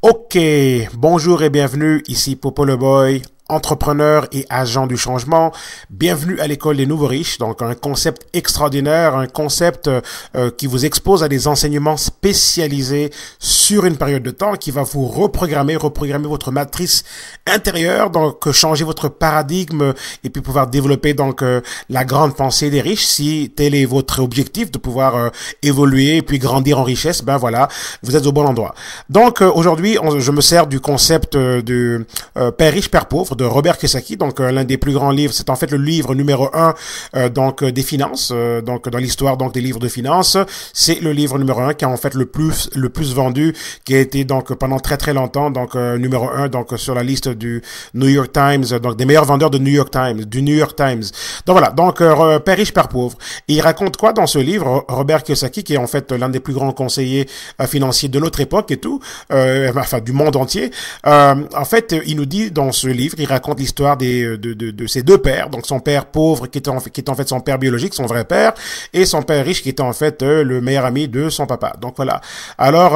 Ok, bonjour et bienvenue, ici Popo le Boy, entrepreneur et agent du changement. Bienvenue à l'école des nouveaux riches, donc un concept extraordinaire, un concept qui vous expose à des enseignements spécialisés sur une période de temps qui va vous reprogrammer votre matrice intérieure, donc changer votre paradigme et puis pouvoir développer donc la grande pensée des riches. Si tel est votre objectif de pouvoir évoluer et puis grandir en richesse, ben voilà, vous êtes au bon endroit. Donc aujourd'hui, je me sers du concept du Père riche, Père pauvre de Robert Kiyosaki, donc l'un des plus grands livres. C'est en fait le livre numéro 1 des finances, donc dans l'histoire donc des livres de finances. C'est le livre numéro 1 qui a en fait le plus vendu, qui a été donc pendant très longtemps donc numéro 1 donc sur la liste du New York Times, donc des meilleurs vendeurs de New York Times, du New York Times. Donc voilà, donc Père riche, Père pauvre. Et il raconte quoi dans ce livre, Robert Kiyosaki, qui est en fait l'un des plus grands conseillers financiers de notre époque et tout, enfin du monde entier. En fait, il nous dit dans ce livre, il raconte l'histoire de ses deux pères, donc son père pauvre qui était en fait son père biologique, son vrai père, et son père riche qui était en fait le meilleur ami de son papa. Donc voilà. Alors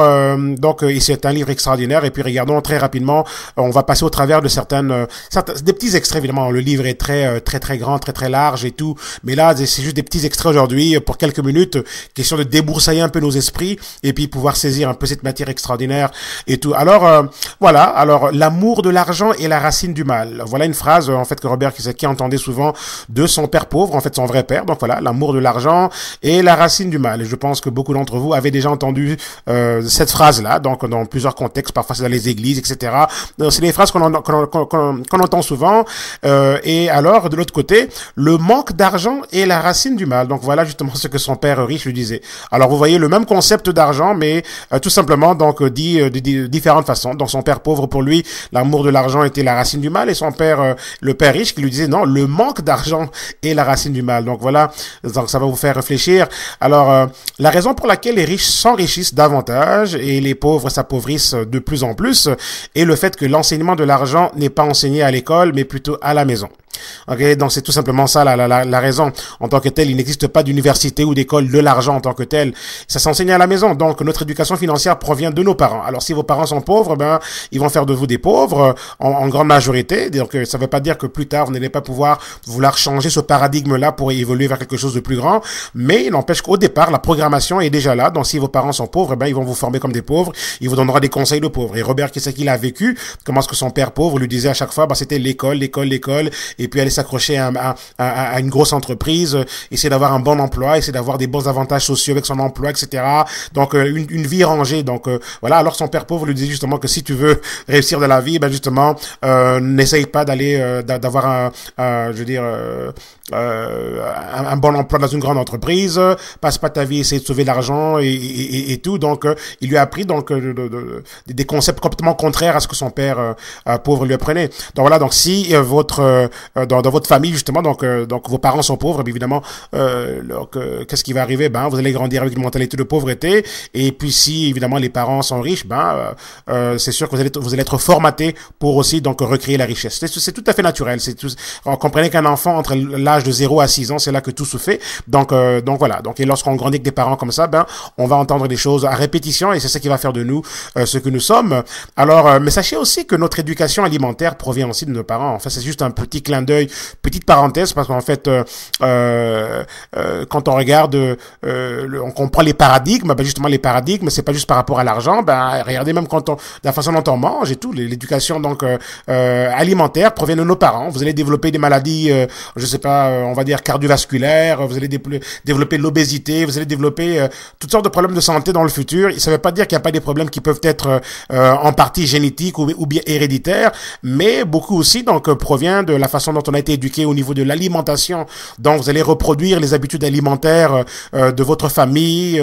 c'est un livre extraordinaire. Et puis regardons très rapidement, on va passer au travers de certains des petits extraits. Évidemment, le livre est très grand, très large et tout, mais là c'est juste des petits extraits aujourd'hui pour quelques minutes, question de déboursailler un peu nos esprits et puis pouvoir saisir un peu cette matière extraordinaire et tout. Alors voilà. Alors l'amour de l'argent est la racine du mal. Voilà une phrase en fait que Robert Kiyosaki entendait souvent de son père pauvre, en fait son vrai père. Donc voilà, l'amour de l'argent est la racine du mal. Et je pense que beaucoup d'entre vous avaient déjà entendu cette phrase-là, donc dans plusieurs contextes, parfois c'est dans les églises, etc. Donc, c'est des phrases qu'on entend souvent. Et alors de l'autre côté, le manque d'argent est la racine du mal. Donc voilà justement ce que son père riche lui disait. Alors vous voyez le même concept d'argent, mais tout simplement donc dit de différentes façons. Donc son père pauvre, pour lui, l'amour de l'argent était la racine du mal, et son père, le père riche, qui lui disait non, le manque d'argent est la racine du mal. Donc voilà, donc ça va vous faire réfléchir. Alors la raison pour laquelle les riches s'enrichissent davantage et les pauvres s'appauvrissent de plus en plus est le fait que l'enseignement de l'argent n'est pas enseigné à l'école, mais plutôt à la maison. Ok, donc c'est tout simplement ça la raison. En tant que tel, il n'existe pas d'université ou d'école de l'argent en tant que tel. Ça s'enseigne à la maison. Donc notre éducation financière provient de nos parents. Alors si vos parents sont pauvres, ben ils vont faire de vous des pauvres en grande majorité. Donc ça ne veut pas dire que plus tard vous n'allez pas vouloir changer ce paradigme-là pour évoluer vers quelque chose de plus grand. Mais il n'empêche qu'au départ la programmation est déjà là. Donc si vos parents sont pauvres, ben ils vont vous former comme des pauvres. Ils vous donneront des conseils de pauvres. Et Robert Kiyosaki l'a vécu. Comment est-ce que son père pauvre lui disait à chaque fois, ben c'était l'école. Et puis aller s'accrocher à une grosse entreprise, essayer d'avoir un bon emploi, essayer d'avoir des bons avantages sociaux avec son emploi, etc. Donc une vie rangée. Donc voilà. Alors son père pauvre lui disait justement que si tu veux réussir dans la vie, ben justement n'essaye pas d'avoir un bon emploi dans une grande entreprise, passe pas ta vie essayer de sauver l'argent et tout. Donc il lui a appris donc des concepts complètement contraires à ce que son père pauvre lui apprenait. Donc voilà. Donc si dans votre famille justement, donc vos parents sont pauvres, bien évidemment, qu'est-ce qui va arriver? Ben vous allez grandir avec une mentalité de pauvreté. Et puis si évidemment les parents sont riches, ben c'est sûr que vous allez être formaté pour aussi donc recréer la richesse. C'est tout à fait naturel. Comprenez qu'un enfant entre l'âge de 0 à 6 ans, c'est là que tout se fait. Donc voilà. Donc et lorsqu'on grandit avec des parents comme ça, ben on va entendre des choses à répétition, et c'est ça qui va faire de nous ce que nous sommes. Alors mais sachez aussi que notre éducation alimentaire provient aussi de nos parents. Enfin, c'est juste un petit clin d'œil, petite parenthèse, parce qu'en fait quand on regarde on comprend les paradigmes, ben justement les paradigmes, c'est pas juste par rapport à l'argent. Ben regardez, même la façon dont on mange et tout, l'éducation donc alimentaire provient de nos parents. Vous allez développer des maladies je sais pas, on va dire cardiovasculaires, vous allez développer l'obésité, vous allez développer toutes sortes de problèmes de santé dans le futur. Ça veut pas dire qu'il n'y a pas des problèmes qui peuvent être en partie génétiques ou bien héréditaires, mais beaucoup aussi donc provient de la façon dont on a été éduqué au niveau de l'alimentation. Donc vous allez reproduire les habitudes alimentaires de votre famille,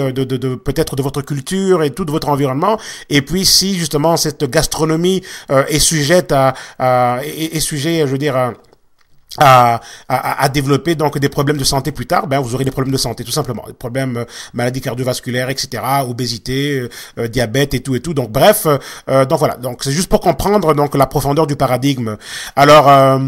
peut-être de votre culture et tout, de votre environnement. Et puis si justement cette gastronomie est sujette je veux dire à développer donc des problèmes de santé plus tard, ben vous aurez des problèmes de santé tout simplement, des problèmes maladies cardiovasculaires, etc., obésité, diabète et tout. Donc bref, donc voilà. Donc c'est juste pour comprendre donc la profondeur du paradigme. Alors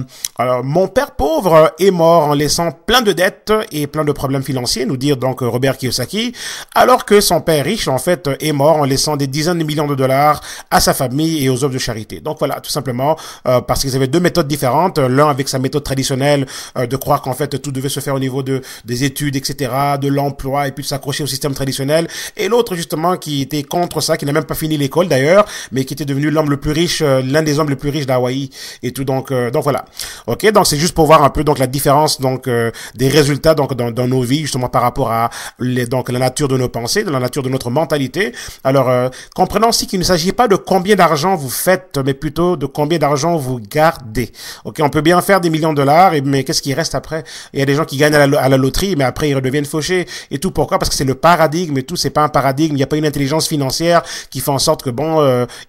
mon père pauvre est mort en laissant plein de dettes et plein de problèmes financiers, nous dire donc Robert Kiyosaki, alors que son père riche en fait est mort en laissant des dizaines de millions de dollars à sa famille et aux œuvres de charité. Donc voilà, tout simplement parce qu'ils avaient deux méthodes différentes, l'un avec sa méthode traditionnelle de croire qu'en fait tout devait se faire au niveau des études, etc., de l'emploi, et puis de s'accrocher au système traditionnel, et l'autre justement qui était contre ça, qui n'a même pas fini l'école d'ailleurs, mais qui était devenu l'homme le plus riche, l'un des hommes les plus riches d'Hawaï et tout. Donc voilà. Ok, donc c'est juste pour voir un peu donc la différence donc des résultats donc dans nos vies justement par rapport à donc la nature de nos pensées, de la nature de notre mentalité. Alors comprenons aussi qu'il ne s'agit pas de combien d'argent vous faites, mais plutôt de combien d'argent vous gardez. Ok, on peut bien faire des millions de dollars, mais qu'est-ce qui reste après? Il y a des gens qui gagnent à la loterie, mais après ils redeviennent fauchés et tout. Pourquoi? Parce que c'est le paradigme et tout. C'est pas un paradigme. Il n'y a pas une intelligence financière qui fait en sorte que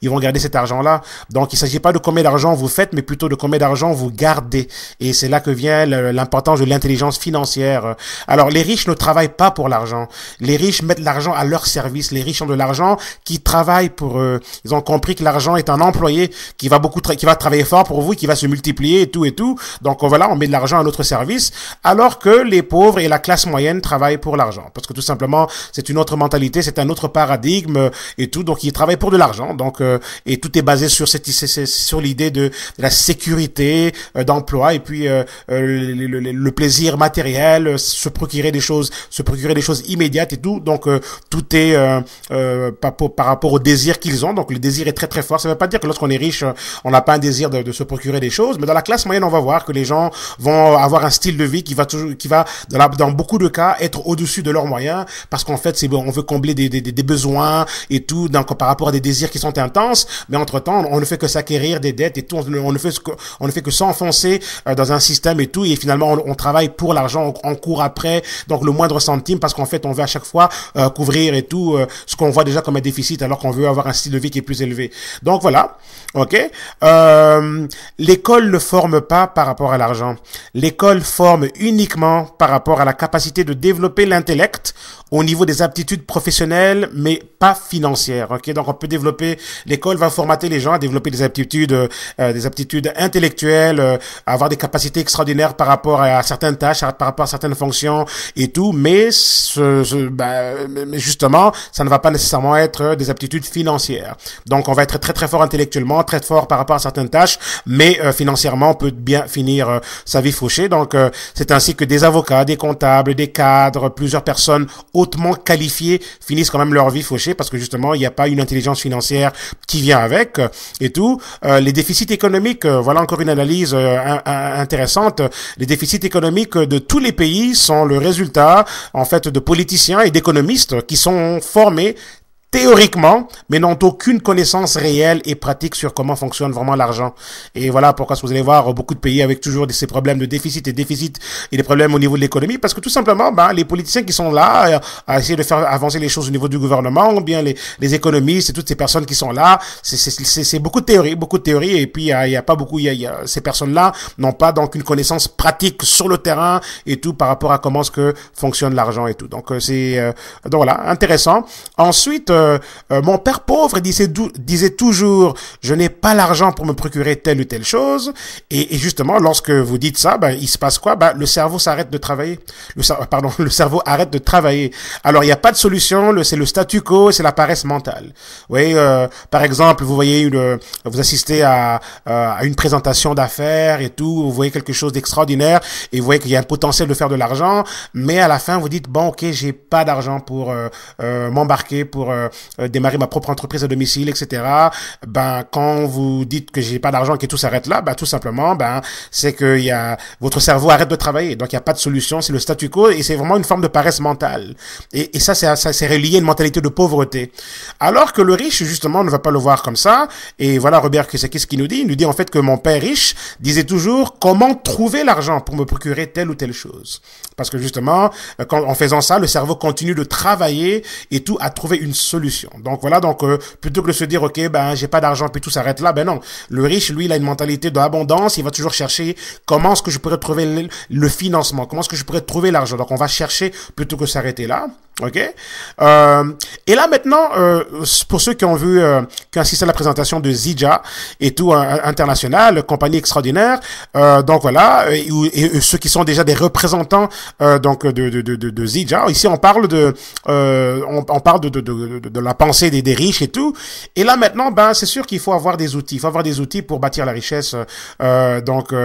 ils vont garder cet argent-là. Donc il s'agit pas de combien d'argent vous faites, mais plutôt de combien d'argent vous gardez. Et c'est là que vient l'importance de l'intelligence financière. Alors les riches ne travaillent pas pour l'argent. Les riches mettent l'argent à leur service. Les riches ont de l'argent qui travaille pour eux. Ils ont compris que l'argent est un employé qui va qui va travailler fort pour vous, qui va se multiplier et tout et tout. Donc voilà, on met de l'argent à notre service, alors que les pauvres et la classe moyenne travaillent pour l'argent. Parce que tout simplement, c'est une autre mentalité, c'est un autre paradigme et tout. Donc ils travaillent pour de l'argent. Donc et tout est basé sur sur l'idée de la sécurité d'emploi et puis le plaisir matériel, se procurer des choses immédiates et tout. Donc tout est par rapport au désir qu'ils ont. Donc le désir est très très fort. Ça ne veut pas dire que lorsqu'on est riche, on n'a pas un désir de se procurer des choses, mais dans la classe moyenne, on va voir que les gens vont avoir un style de vie qui va dans beaucoup de cas être au-dessus de leurs moyens, parce qu'en fait on veut combler des besoins et tout, donc par rapport à des désirs qui sont intenses, mais entre-temps on ne fait que s'acquérir des dettes et tout, on ne fait que s'enfoncer dans un système et tout, et finalement on travaille pour l'argent, on court après donc le moindre centime, parce qu'en fait on veut à chaque fois couvrir et tout ce qu'on voit déjà comme un déficit, alors qu'on veut avoir un style de vie qui est plus élevé. Donc voilà. Ok. L'école ne forme pas par rapport à l'argent. L'école forme uniquement par rapport à la capacité de développer l'intellect au niveau des aptitudes professionnelles, mais pas financières. Ok, donc on peut développer, l'école va formater les gens à développer des aptitudes intellectuelles, à avoir des capacités extraordinaires par rapport à certaines tâches, par rapport à certaines fonctions et tout, mais justement, ça ne va pas nécessairement être des aptitudes financières. Donc on va être très très fort intellectuellement, très fort par rapport à certaines tâches, mais financièrement on peut bien finir sa vie fauchée. Donc c'est ainsi que des avocats, des comptables, des cadres, plusieurs personnes hautement qualifiées finissent quand même leur vie fauchée, parce que justement il n'y a pas une intelligence financière qui vient avec et tout. Les déficits économiques, voilà encore une analyse intéressante. Les déficits économiques de tous les pays sont le résultat en fait de politiciens et d'économistes qui sont formés théoriquement, mais n'ont aucune connaissance réelle et pratique sur comment fonctionne vraiment l'argent. Et voilà pourquoi vous allez voir beaucoup de pays avec toujours ces problèmes de déficit et des problèmes au niveau de l'économie, parce que tout simplement, les politiciens qui sont là à essayer de faire avancer les choses au niveau du gouvernement, ou bien les économistes et toutes ces personnes qui sont là, c'est beaucoup de théories, et puis il y a pas beaucoup, ces personnes-là n'ont pas donc une connaissance pratique sur le terrain et tout par rapport à comment ce que fonctionne l'argent et tout. Donc donc voilà, intéressant. Ensuite, mon père pauvre disait toujours, je n'ai pas l'argent pour me procurer telle ou telle chose. Et justement, lorsque vous dites ça, il se passe quoi? Le cerveau s'arrête de travailler. Le cerveau arrête de travailler. Alors, il n'y a pas de solution. C'est le statu quo, c'est la paresse mentale. Oui, par exemple, vous voyez vous assistez à une présentation d'affaires et tout. Vous voyez quelque chose d'extraordinaire et vous voyez qu'il y a un potentiel de faire de l'argent. Mais à la fin, vous dites, bon, ok, j'ai pas d'argent pour m'embarquer pour démarrer ma propre entreprise à domicile, etc. Quand vous dites que j'ai pas d'argent et que tout s'arrête là, tout simplement, c'est que votre cerveau arrête de travailler. Donc il y a pas de solution, c'est le statu quo et c'est vraiment une forme de paresse mentale. Et ça c'est relié à une mentalité de pauvreté. Alors que le riche justement ne va pas le voir comme ça. Et voilà Robert Kiyosaki ce qu'il nous dit. Il nous dit en fait que mon père riche disait toujours comment trouver l'argent pour me procurer telle ou telle chose. Parce que justement, en faisant ça, le cerveau continue de travailler et tout à trouver une solution solution. Donc voilà, donc plutôt que de se dire ok ben j'ai pas d'argent puis tout s'arrête là, ben non. Le riche lui il a une mentalité d'abondance, il va toujours chercher comment est-ce que je pourrais trouver le financement, comment est-ce que je pourrais trouver l'argent. Donc on va chercher plutôt que s'arrêter là. Ok. Et là maintenant, pour ceux qui ont vu, qui ont assisté à la présentation de Zidja et tout international, compagnie extraordinaire. Donc voilà, et ceux qui sont déjà des représentants donc de Zidja. Ici on parle on parle de la pensée des riches et tout. Et là maintenant, ben c'est sûr qu'il faut avoir des outils. Il faut avoir des outils pour bâtir la richesse. Donc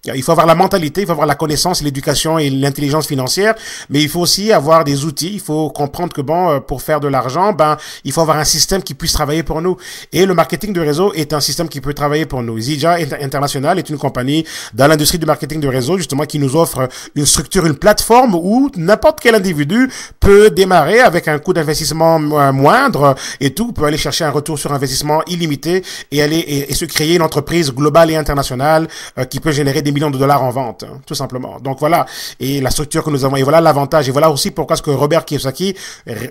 il faut avoir la mentalité, il faut avoir la connaissance, l'éducation et l'intelligence financière, mais il faut aussi avoir des outils. Il faut comprendre que bon, pour faire de l'argent, ben il faut avoir un système qui puisse travailler pour nous. Et le marketing de réseau est un système qui peut travailler pour nous. Zidja International est une compagnie dans l'industrie du marketing de réseau, justement, qui nous offre une structure, une plateforme où n'importe quel individu peut démarrer avec un coût d'investissement moindre et tout, peut aller chercher un retour sur investissement illimité et aller et se créer une entreprise globale et internationale qui peut générer des millions de dollars en vente, hein, tout simplement. Donc voilà, et la structure que nous avons, et voilà l'avantage, et voilà aussi pourquoi ce que Robert Kiyosaki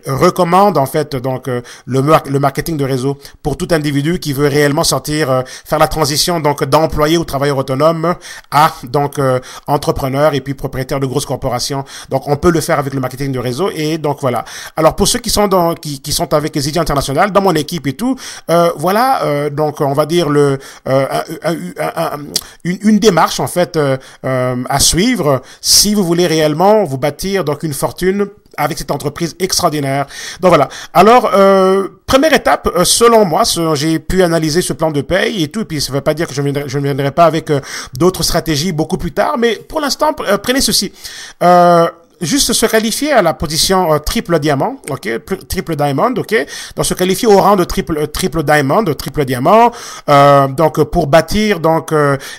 recommande en fait donc le marketing de réseau pour tout individu qui veut réellement sortir, faire la transition donc d'employé ou travailleur autonome à donc entrepreneur et puis propriétaire de grosses corporations. Donc on peut le faire avec le marketing de réseau. Et donc voilà. Alors pour ceux qui sont qui sont avec Zidja International, dans mon équipe et tout, voilà donc on va dire une démarche en fait à suivre si vous voulez réellement vous bâtir donc une fortune avec cette entreprise extraordinaire. Donc voilà. Alors, première étape, selon moi, j'ai pu analyser ce plan de paye et tout, et puis ça ne veut pas dire que je ne viendrai pas avec d'autres stratégies beaucoup plus tard, mais pour l'instant, prenez ceci. Juste se qualifier à la position triple diamant, ok, triple diamond, ok, donc se qualifier au rang de triple diamond, triple diamant, donc pour bâtir donc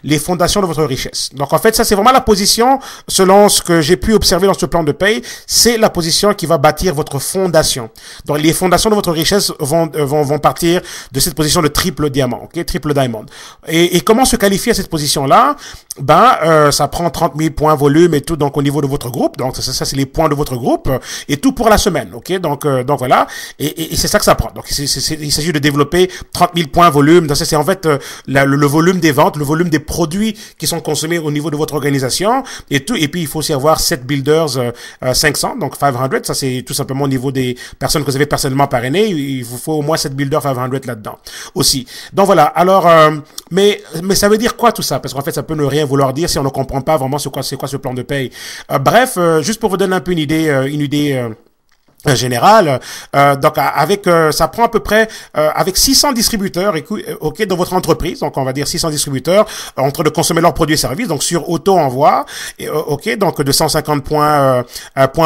les fondations de votre richesse. Donc en fait ça c'est vraiment la position selon ce que j'ai pu observer dans ce plan de paye, c'est la position qui va bâtir votre fondation. Donc les fondations de votre richesse vont partir de cette position de triple diamant, ok, triple diamond. Et comment se qualifier à cette position là? Ben ça prend 30 000 points volume et tout donc au niveau de votre groupe. Donc ça c'est les points de votre groupe et tout pour la semaine, ok, donc voilà, et c'est ça que ça prend. Donc il s'agit de développer 30 000 points volume. Donc ça c'est en fait le volume des ventes, le volume des produits qui sont consommés au niveau de votre organisation et tout. Et puis il faut aussi avoir 7 builders 500, donc 500. Ça c'est tout simplement au niveau des personnes que vous avez personnellement parrainées. Il vous faut au moins 7 builders 500 là-dedans aussi. Donc voilà. Alors mais ça veut dire quoi tout ça? Parce qu'en fait ça peut ne rien vouloir dire si on ne comprend pas vraiment c'est quoi ce plan de paye. Bref, juste pour vous donner un peu une idée général, donc avec ça prend à peu près avec 600 distributeurs ok dans votre entreprise, donc on va dire 600 distributeurs en train de consommer leurs produits et services, donc sur auto-envoi, ok, donc de 150 points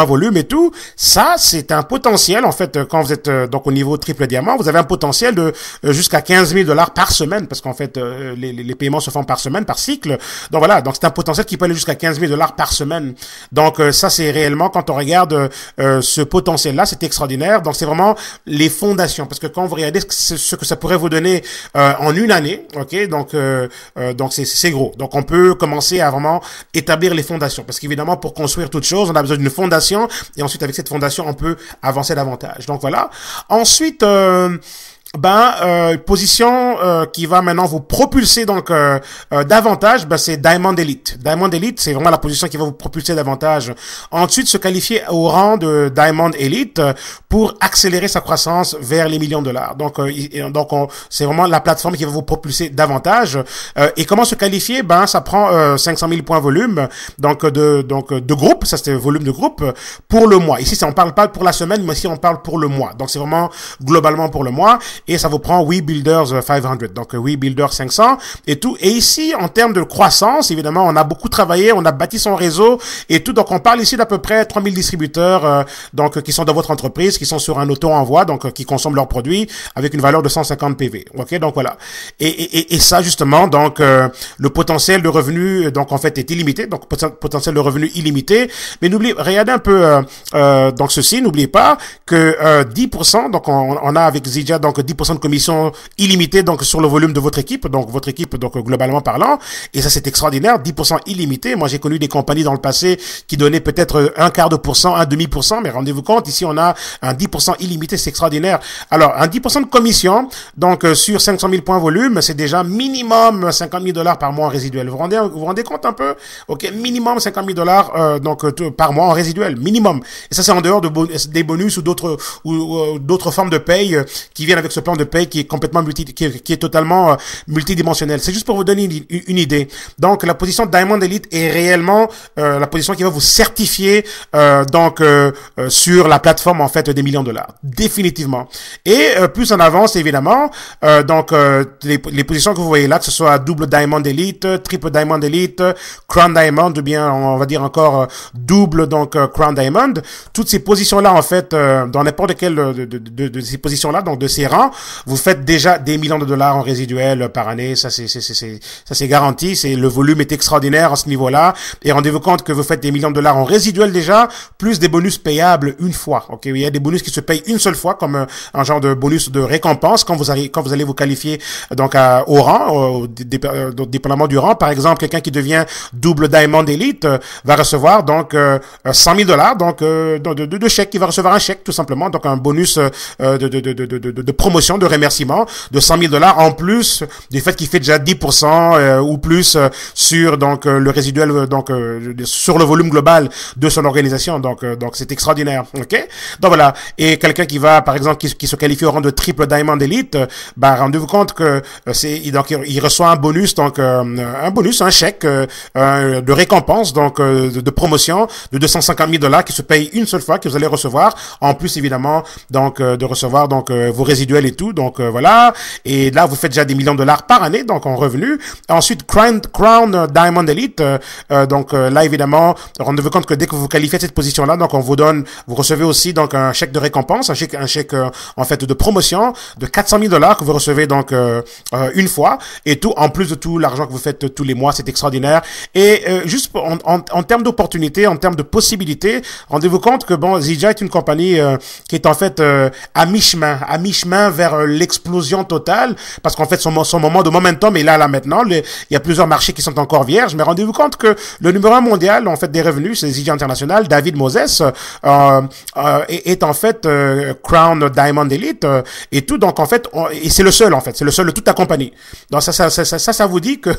volume et tout. Ça c'est un potentiel en fait quand vous êtes donc au niveau triple diamant, vous avez un potentiel de jusqu'à 15 000 $ par semaine, parce qu'en fait les paiements se font par semaine, par cycle. Donc voilà, donc c'est un potentiel qui peut aller jusqu'à 15 000 $ par semaine. Donc ça c'est réellement quand on regarde ce potentiel là, c'est extraordinaire. Donc c'est vraiment les fondations, parce que quand vous regardez ce que ça pourrait vous donner en une année, ok, donc c'est gros. Donc on peut commencer à vraiment établir les fondations, parce qu'évidemment pour construire toute chose, on a besoin d'une fondation, et ensuite avec cette fondation on peut avancer davantage. Donc voilà. Ensuite position qui va maintenant vous propulser donc davantage, c'est Diamond Elite. Diamond Elite, c'est vraiment la position qui va vous propulser davantage. Ensuite, se qualifier au rang de Diamond Elite pour accélérer sa croissance vers les millions de dollars. Donc c'est vraiment la plateforme qui va vous propulser davantage. Et comment se qualifier? Ça prend 500 000 points volume, donc de groupe, ça c'est volume de groupe pour le mois. Ici, on parle pas pour la semaine, mais ici on parle pour le mois. Donc c'est vraiment globalement pour le mois. Et ça vous prend 8 builders 500, donc 8 builders 500 et tout. Et ici, en termes de croissance, évidemment, on a beaucoup travaillé, on a bâti son réseau et tout. Donc, on parle ici d'à peu près 3000 distributeurs donc qui sont dans votre entreprise, qui sont sur un auto-envoi, donc qui consomment leurs produits avec une valeur de 150 PV. Ok, donc voilà. Et ça, justement, donc le potentiel de revenu, donc en fait, est illimité. Donc, potentiel de revenu illimité. Mais regardez un peu donc ceci, n'oubliez pas que 10%, donc on a avec Zidja, donc 10% de commission illimitée donc sur le volume de votre équipe, donc globalement parlant, et ça c'est extraordinaire, 10% illimité. Moi j'ai connu des compagnies dans le passé qui donnaient peut-être un quart de pourcent, un demi-pourcent, mais rendez-vous compte, ici on a un 10% illimité, c'est extraordinaire. Alors un 10% de commission, donc sur 500 000 points volume, c'est déjà minimum 50 000 $ par mois en résiduel. Vous vous rendez compte un peu? Ok, minimum 50 000 $ par mois en résiduel, minimum. Et ça c'est en dehors des bonus ou d'autres formes de paye qui viennent avec ce plan de paye qui est complètement qui est totalement multidimensionnel. C'est juste pour vous donner une idée. Donc la position Diamond Elite est réellement la position qui va vous certifier sur la plateforme en fait des millions de dollars, définitivement. Et plus on avance évidemment, les positions que vous voyez là, que ce soit double Diamond Elite, triple Diamond Elite, Crown Diamond, ou bien on va dire encore double Crown Diamond, toutes ces positions là en fait dans n'importe quelle de ces positions là, donc de ces rangs, vous faites déjà des millions de dollars en résiduel par année. Ça c'est garanti. Le volume est extraordinaire à ce niveau-là. Et rendez-vous compte que vous faites des millions de dollars en résiduel déjà, plus des bonus payables une fois. Ok, il y a des bonus qui se payent une seule fois, comme un genre de bonus de récompense quand vous allez vous qualifier donc au rang, dépendamment du rang. Par exemple, quelqu'un qui devient double Diamond Elite va recevoir donc 100 000 $, donc de chèques. Il va recevoir un chèque tout simplement, donc un bonus de promotion, de remerciement de 100 000 $ en plus du fait qu'il fait déjà 10% ou plus sur le résiduel sur le volume global de son organisation. Donc c'est extraordinaire. Ok. Donc voilà. Et quelqu'un qui va par exemple qui se qualifie au rang de triple Diamond Elite, rendez-vous compte que il reçoit un bonus, un chèque de récompense, de promotion de 250 000 $ qui se paye une seule fois, que vous allez recevoir, en plus évidemment de recevoir vos résiduels et tout. Donc voilà. Et là vous faites déjà des millions de dollars par année donc en revenus. Ensuite Crown Diamond Elite, là évidemment rendez-vous compte que dès que vous qualifiez cette position là, donc vous recevez aussi donc un chèque de récompense, un chèque en fait de promotion de 400 000 $ que vous recevez donc une fois, et tout en plus de tout l'argent que vous faites tous les mois. C'est extraordinaire. Et juste en termes d'opportunités, en termes de possibilités, rendez-vous compte que Zija est une compagnie qui est en fait à mi-chemin vers l'explosion totale, parce qu'en fait son moment de momentum est là maintenant. Il y a plusieurs marchés qui sont encore vierges, mais rendez-vous compte que le numéro 1 mondial en fait des revenus, c'est Zija International, David Moses, est en fait Crown Diamond Elite et tout. Donc en fait et c'est le seul de toute la compagnie. Donc ça vous dit que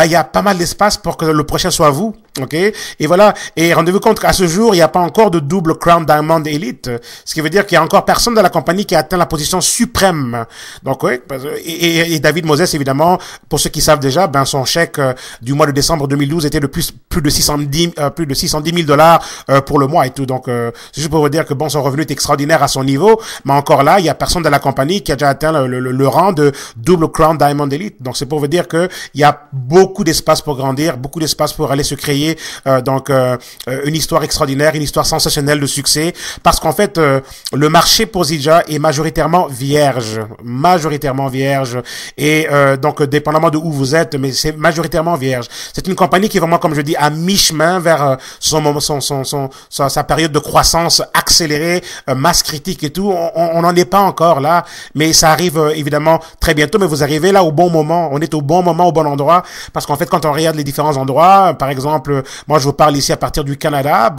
il y a pas mal d'espace pour que le prochain soit vous. Ok. Et voilà. Et rendez-vous compte qu'à ce jour il n'y a pas encore de double Crown Diamond Elite, ce qui veut dire qu'il y a encore personne dans la compagnie qui a atteint la position suprême. Donc oui. Et David Moses évidemment, pour ceux qui savent déjà, son chèque du mois de décembre 2012 était de plus de 610 000 $ pour le mois et tout. Donc c'est juste pour vous dire que son revenu est extraordinaire à son niveau, mais encore là il y a personne dans la compagnie qui a déjà atteint le rang de double Crown Diamond Elite. Donc c'est pour vous dire que il y a beaucoup d'espace pour grandir, beaucoup d'espace pour aller se créer une histoire extraordinaire, une histoire sensationnelle de succès, parce qu'en fait le marché pour Zija est majoritairement vierge, et donc dépendamment de où vous êtes, mais c'est majoritairement vierge. C'est une compagnie qui est vraiment, comme je dis, à mi-chemin vers sa période de croissance accélérée, masse critique et tout. On n'en est pas encore là, mais ça arrive évidemment très bientôt. Mais vous arrivez là au bon moment. On est au bon moment, au bon endroit, parce qu'en fait, quand on regarde les différents endroits, par exemple, moi je vous parle ici à partir du Canada,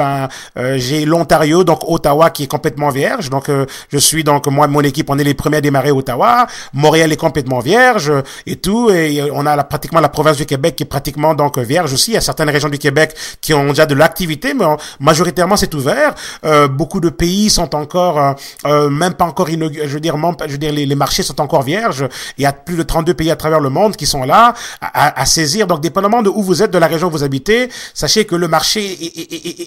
j'ai l'Ontario, donc Ottawa, qui est complètement vierge. Donc je suis moi, mon équipe, on est les premiers à démarrer à Ottawa. Montréal est complètement vierge et tout, et on a pratiquement la province du Québec qui est pratiquement donc vierge aussi. Il y a certaines régions du Québec qui ont déjà de l'activité, mais majoritairement c'est ouvert. Beaucoup de pays sont encore même pas encore inaugurés. Je veux dire les marchés sont encore vierges. Il y a plus de 32 pays à travers le monde qui sont là à saisir. Donc dépendamment de où vous êtes, de la région où vous habitez, sachez que le marché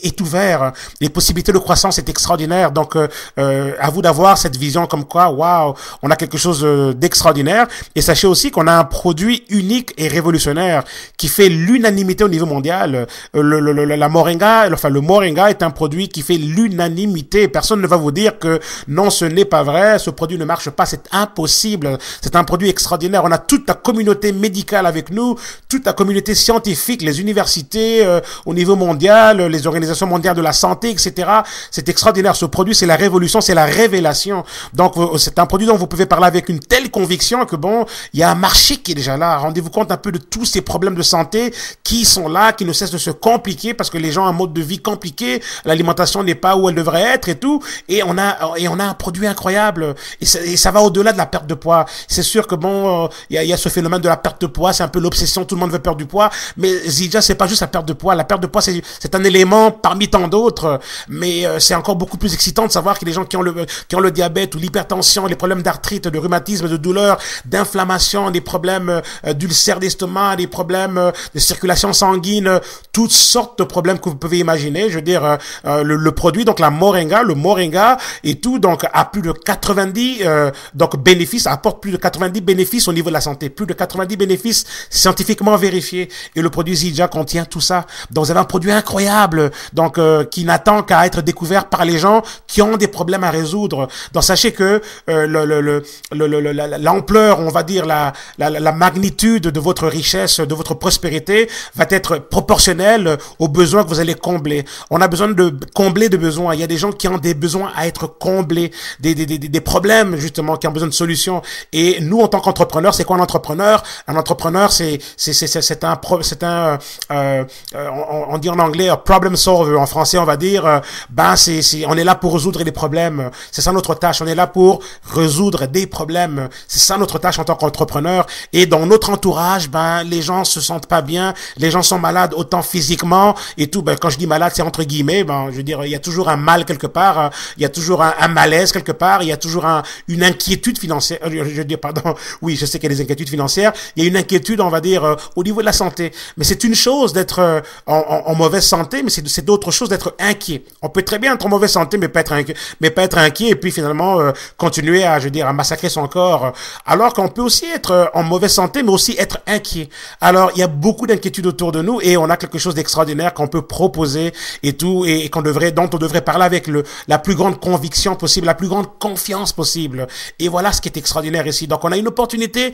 est ouvert. Les possibilités de croissance est extraordinaire. Donc à vous d'avoir cette vision comme quoi, waouh, on a quelque chose d'extraordinaire. Et sachez aussi qu'on a un produit unique et révolutionnaire qui fait l'unanimité au niveau mondial. Le Moringa est un produit qui fait l'unanimité. Personne ne va vous dire que non, ce n'est pas vrai, ce produit ne marche pas, c'est impossible. C'est un produit extraordinaire. On a toute la communauté médicale avec nous, toute la communauté scientifique, les universités, au niveau mondial, les organisations mondiales de la santé, etc. C'est extraordinaire. Ce produit, c'est la révolution, c'est la révélation. Donc, c'est un produit dont vous pouvez parler avec une telle conviction que bon, il y a un marché qui est déjà là. Rendez-vous compte un peu de tous ces problèmes de santé qui sont là, qui ne cessent de se compliquer parce que les gens ont un mode de vie compliqué, l'alimentation n'est pas où elle devrait être et tout. Et on a un produit incroyable. Et ça va au-delà de la perte de poids. C'est sûr que bon, il y a ce phénomène de la perte de poids, c'est un peu l'obsession, tout le monde veut perdre du poids. Mais Zydja, c'est pas juste la perte de poids. La perte de poids, c'est un élément parmi tant d'autres. Mais c'est encore beaucoup plus excitant de savoir que les gens qui ont le diabète ou l'hypertension, les problèmes d'arthrite, de rhumatisme, de douleur, d'inflammation, des problèmes d'ulcères d'estomac, des problèmes de circulation sanguine, toutes sortes de problèmes que vous pouvez imaginer. Je veux dire, le produit, donc le moringa et tout, donc a plus de 90 donc bénéfices, apporte plus de 90 bénéfices au niveau de la santé, plus de 90 bénéfices scientifiquement vérifiés. Et le produit Zydja contient tout ça. Donc vous avez un produit incroyable, donc qui n'attend qu'à être découvert par les gens qui ont des problèmes à résoudre. Donc sachez que l'ampleur, on va dire la magnitude de votre richesse, de votre prospérité va être proportionnelle aux besoins que vous allez combler. On a besoin de combler des besoins. Il y a des gens qui ont des besoins à être comblés, des problèmes justement qui ont besoin de solutions. Et nous, en tant qu'entrepreneurs, c'est quoi un entrepreneur? Un entrepreneur, on dit en anglais problem solver. En français, on va dire, on est là pour résoudre des problèmes. C'est ça notre tâche. On est là pour résoudre des problèmes. C'est ça notre tâche en tant qu'entrepreneur. Et dans notre entourage, les gens se sentent pas bien. Les gens sont malades autant physiquement et tout. Quand je dis malade, c'est entre guillemets. Je veux dire, il y a toujours un mal quelque part. Il y a toujours un malaise quelque part. Il y a toujours une inquiétude financière. Je veux dire, pardon. Oui, je sais qu'il y a des inquiétudes financières. Il y a une inquiétude, on va dire, au niveau de la santé. Mais c'est une chose d'être en mauvaise santé, mais c'est d'autre chose d'être inquiet. On peut très bien être en mauvaise santé, mais pas être inquiet et puis finalement continuer à massacrer son corps. Alors qu'on peut aussi être en mauvaise santé, mais aussi être inquiet. Alors, il y a beaucoup d'inquiétudes autour de nous et on a quelque chose d'extraordinaire qu'on peut proposer et tout, et dont on devrait parler avec la plus grande conviction possible, la plus grande confiance possible. Et voilà ce qui est extraordinaire ici. Donc, on a une opportunité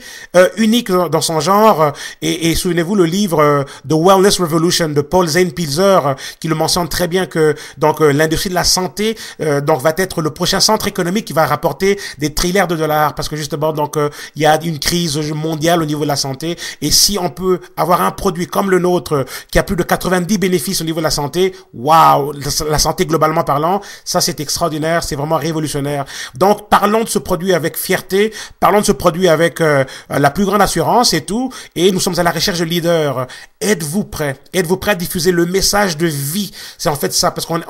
unique dans son genre. Et souvenez-vous le livre The Wellness Revolution de Paul Zane Pilzer qui le mentionne très bien que donc l'industrie de la santé donc va être le prochain centre économique qui va rapporter des trilliards de dollars parce que justement donc il y a une crise mondiale au niveau de la santé et si on peut avoir un produit comme le nôtre qui a plus de 90 bénéfices au niveau de la santé, waouh, la santé globalement parlant, ça c'est extraordinaire, c'est vraiment révolutionnaire. Donc parlons de ce produit avec fierté, parlons de ce produit avec la plus grande assurance et tout, et nous sommes à la recherche de leaders. Êtes-vous prêts? Êtes-vous prêts à diffuser le message de vie? C'est en fait ça, parce qu'on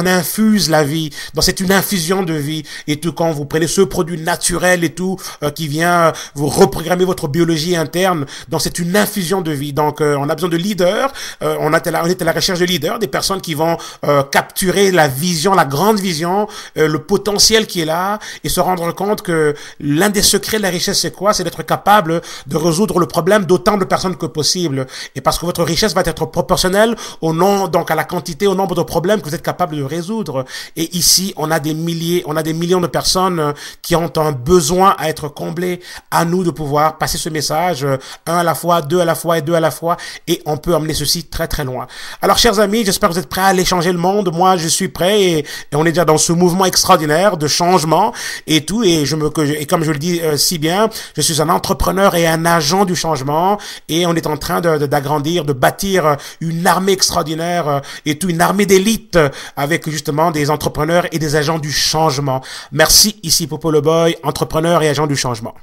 infuse la vie. Donc c'est une infusion de vie. Et tout, quand vous prenez ce produit naturel et tout, qui vient vous reprogrammer votre biologie interne, donc c'est une infusion de vie. Donc on a besoin de leaders. On est à la recherche de leaders, des personnes qui vont capturer la vision, la grande vision, le potentiel qui est là, et se rendre compte que l'un des secrets de la richesse, c'est quoi? C'est d'être capable de résoudre le problème d'autant de personnes que possible. Et parce que votre richesse va être proportionnelle donc à la quantité, au nombre de problèmes que vous êtes capable de résoudre. Et ici, on a des millions de personnes qui ont un besoin à être comblés. À nous de pouvoir passer ce message, un à la fois, deux à la fois et deux à la fois. Et on peut emmener ceci très très loin. Alors, chers amis, j'espère que vous êtes prêts à aller changer le monde. Moi, je suis prêt et on est déjà dans ce mouvement extraordinaire de changement et tout. Et comme je le dis si bien, je suis un entrepreneur et un agent du changement. Et on est en train d'agrandir, de bâtir une armée extraordinaire et tout, une armée d'élite avec justement des entrepreneurs et des agents du changement. Merci, ici Popo le Boy, entrepreneur et agent du changement.